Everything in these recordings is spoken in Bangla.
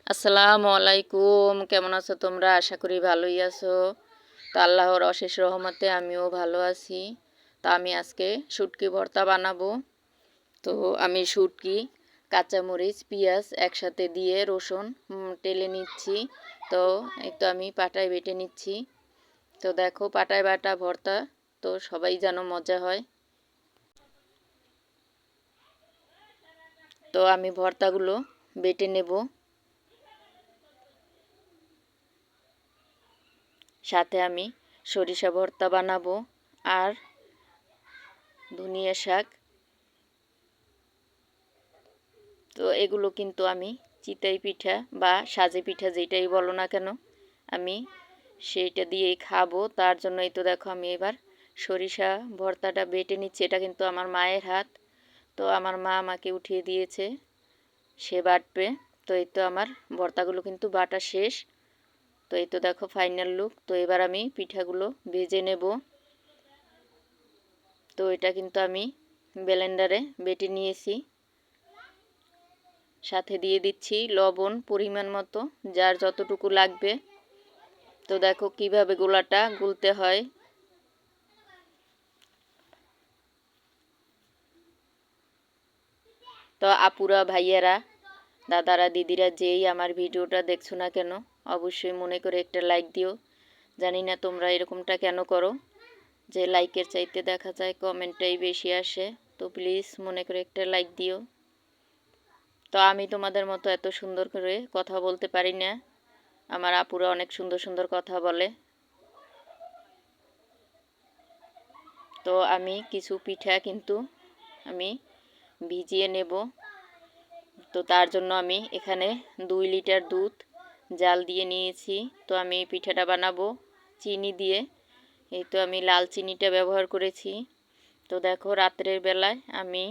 আসসালামু আলাইকুম, কেমন আছো তোমরা? আশা করি ভালোই আছো। তো আল্লাহর অশেষ রহমতে আমিও ভালো আছি। তো আমি আজকে শুটকি ভর্তা বানাবো। তো আমি শুটকি, কাঁচামরিচ, পেঁয়াজ একসাথে দিয়ে রসুন টেলে নিচ্ছি। তো এই তো আমি পাটায় বেটে নিচ্ছি। তো দেখো, পাটায় বাটা ভর্তা তো সবাই যেন মজা হয়। তো আমি ভর্তাগুলো বেটে নেব। সাথে আমি সরিষা ভর্তা বানাবো আর ধনিয়া শাক। তো এগুলো কিন্তু আমি চিতই পিঠা বা সাজে পিঠা যেটাই বলো না কেন, আমি সেইটা দিয়েই খাবো। তার জন্যই তো দেখো আমি এবার সরিষা ভর্তাটা বেটে নিচ্ছি। এটা কিন্তু আমার মায়ের হাত। তো আমার মা আমাকে উঠিয়ে দিয়েছে, সে বাটবে। তো এই তো আমার ভর্তাগুলো কিন্তু বাটা শেষ। তো এই তো দেখো ফাইনাল লুক। তো এবার আমি পিঠাগুলো ভেজে নেব। তো এটা কিন্তু আমি ব্লেন্ডারে বেটে নিয়েছি। সাথে দিয়ে দিচ্ছি লবণ পরিমাণ মতো, যার যতটুকু লাগবে। তো দেখো কিভাবে গোলাটা গুলতে হয়। তো আপুরা, ভাইয়ারা, দাদারা, দিদিরা যেই আমার ভিডিওটা দেখছো না কেন, অবশ্যই মনে করে একটা লাইক দিও। জানি না তোমরা এরকমটা কেন করো, যে লাইকের চাইতে দেখা যায় কমেন্টটাই বেশি আসে। তো প্লিজ মনে করে একটা লাইক দিও। তো আমি তোমাদের মতো এত সুন্দর করে কথা বলতে পারি না, আমার আপুরা অনেক সুন্দর সুন্দর কথা বলে। তো আমি কিছু পিঠা কিন্তু আমি ভিজিয়ে নেব। তো তার জন্য আমি এখানে 2 লিটার দুধ জাল দিয়ে নিয়েছি। তো আমি পিঠাটা বানাবো চিনি দিয়ে। এই তো আমি লাল চিনিটা ব্যবহার করেছি। তো দেখো রাত্রের বেলায় আমি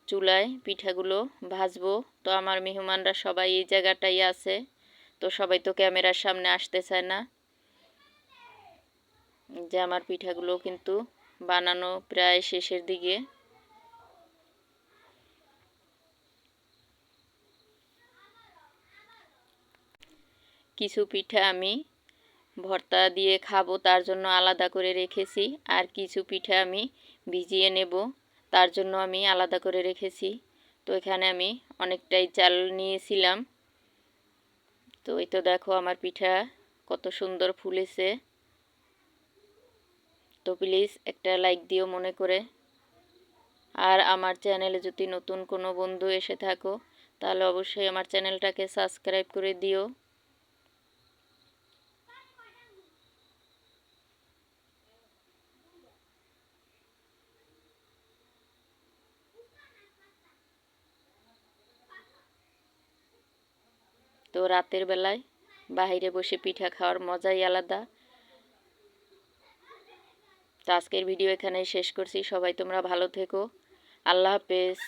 চুলায় পিঠাগুলো ভাজবো। তো আমার মেহমানরা সবাই এই জায়গাটাই আছে। তো সবাই তো ক্যামেরার সামনে আসতে চায় না। যে আমার পিঠাগুলো কিন্তু বানানো প্রায় শেষের দিকে। কিছু পিঠা আমি ভর্তা দিয়ে খাবো, তার জন্য আলাদা করে রেখেছি। আর কিছু পিঠা আমি ভিজিয়ে নেব, তার জন্য আমি আলাদা করে রেখেছি। তো এখানে আমি অনেকটাই চাল নিয়েছিলাম। তো এই তো দেখো আমার পিঠা কত সুন্দর ফুলেছে। তো প্লিজ একটা লাইক দিও মনে করে। আর আমার চ্যানেলে যদি নতুন কোনো বন্ধু এসে থাকো, তাহলে অবশ্যই আমার চ্যানেলটাকে সাবস্ক্রাইব করে দিও। তো রাতের বেলায় বাইরে বসে পিঠা খাওয়ার মজাই আলাদা। তো আজকের ভিডিও এখানেই শেষ করছি। সবাই তোমরা ভালো থেকো। আল্লাহ হাফেজ।